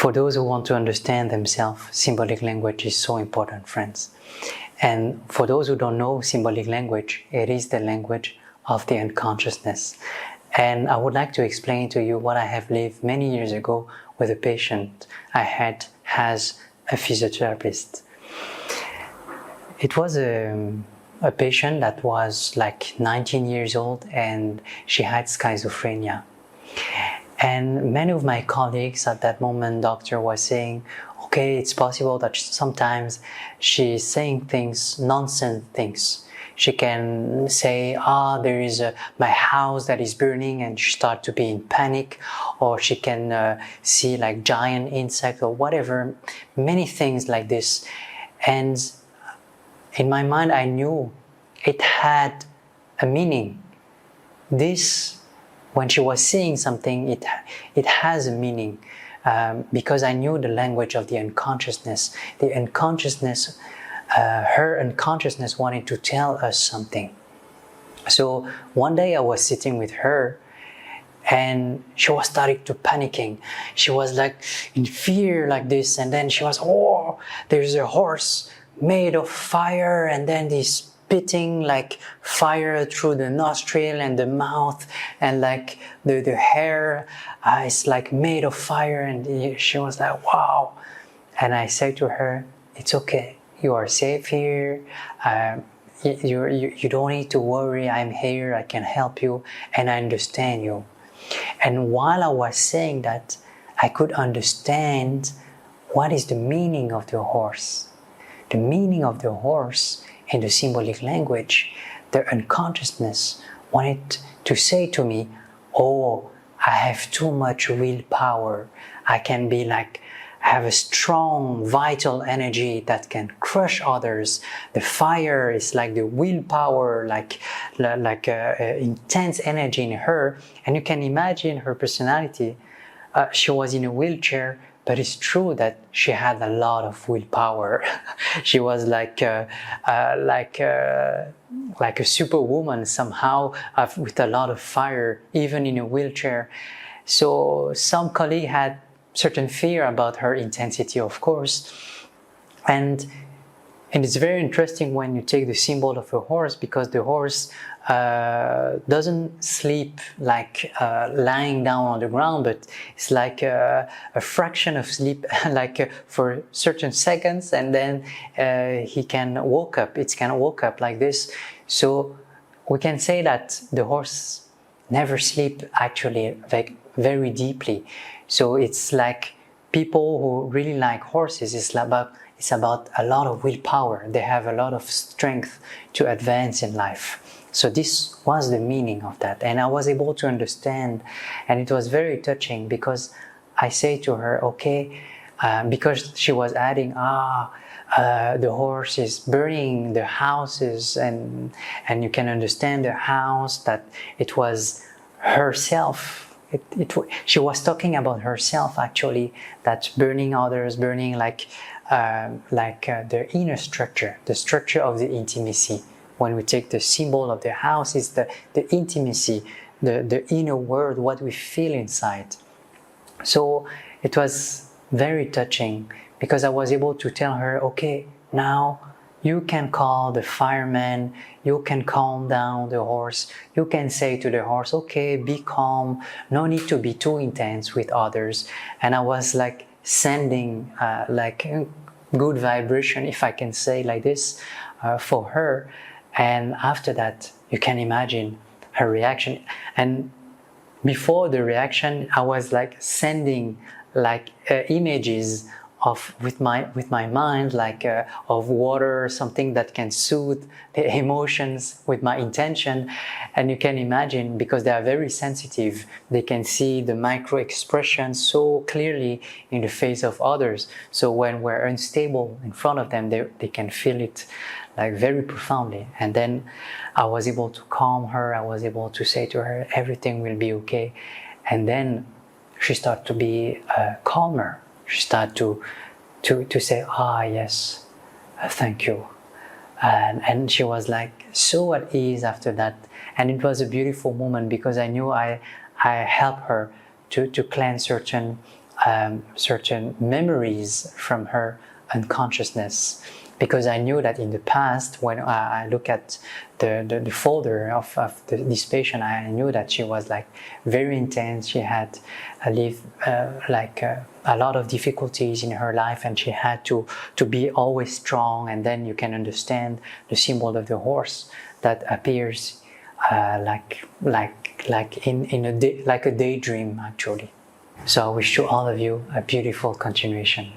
For those who want to understand themselves, symbolic language is so important, friends. And for those who don't know symbolic language, it is the language of the unconsciousness. And I would like to explain to you what I have lived many years ago with a patient I had as a physiotherapist. It was a patient that was like 19 years old and she had schizophrenia. And many of my colleagues at that moment, doctor was saying, okay, it's possible that sometimes she's saying things, nonsense things. She can say, there is my house that is burning, and she start to be in panic, or she can see like giant insects or whatever, many things like this. And in my mind, I knew it had a meaning. This, when she was saying something, it has a meaning. Because I knew the language of the unconsciousness. The unconsciousness, her unconsciousness wanted to tell us something. So one day I was sitting with her and she was starting to panicking. She was like in fear like this, and then she was, oh, there's a horse made of fire, and then this spitting like fire through the nostril and the mouth, and like the hair is like made of fire. And she was like, wow. And I said to her, it's okay, you are safe here, you don't need to worry, I'm here, I can help you, and I understand you. And while I was saying that, I could understand what is the meaning of the horse. The meaning of the horse in the symbolic language, the unconsciousness wanted to say to me, oh, I have too much willpower. I can be like, have a strong, vital energy that can crush others. The fire is like the willpower, like intense energy in her. And you can imagine her personality. She was in a wheelchair, but it's true that she had a lot of willpower. She was like a superwoman somehow, with a lot of fire, even in a wheelchair. So some colleague had certain fear about her intensity, of course. And it's very interesting when you take the symbol of a horse, because the horse doesn't sleep like lying down on the ground, but it's like a fraction of sleep, like for certain seconds, and then he can wake up. It can wake up like this. So we can say that the horse never sleep actually, like very deeply. So it's like people who really like horses, it's about a lot of willpower. They have a lot of strength to advance in life. So this was the meaning of that. And I was able to understand, and it was very touching, because I say to her, okay, because she was adding, the horse is burning the houses, and you can understand the house, that it was herself. She was talking about herself actually, that's burning others, burning like the inner structure, the structure of the intimacy. When we take the symbol of the house, is the intimacy, the inner world, what we feel inside. So it was very touching, because I was able to tell her, okay, now you can call the fireman, you can calm down the horse, you can say to the horse, okay, be calm, no need to be too intense with others. And I was like sending like good vibration, if I can say like this, for her. And after that, you can imagine her reaction. And before the reaction, I was like sending like images of with my mind, like of water, something that can soothe the emotions with my intention. And you can imagine, because they are very sensitive, they can see the micro expressions so clearly in the face of others. So when we're unstable in front of them, they can feel it like very profoundly. And then I was able to calm her. I was able to say to her, everything will be okay. And then she started to be calmer. She started to say, yes, thank you. And she was like so at ease after that. And it was a beautiful moment, because I knew I helped her to cleanse certain certain memories from her unconsciousness, because I knew that in the past, when I look at the folder of this patient, I knew that she was like very intense. She had lived a lot of difficulties in her life, and she had to be always strong. And then you can understand the symbol of the horse that appears like a daydream actually. So I wish to all of you a beautiful continuation.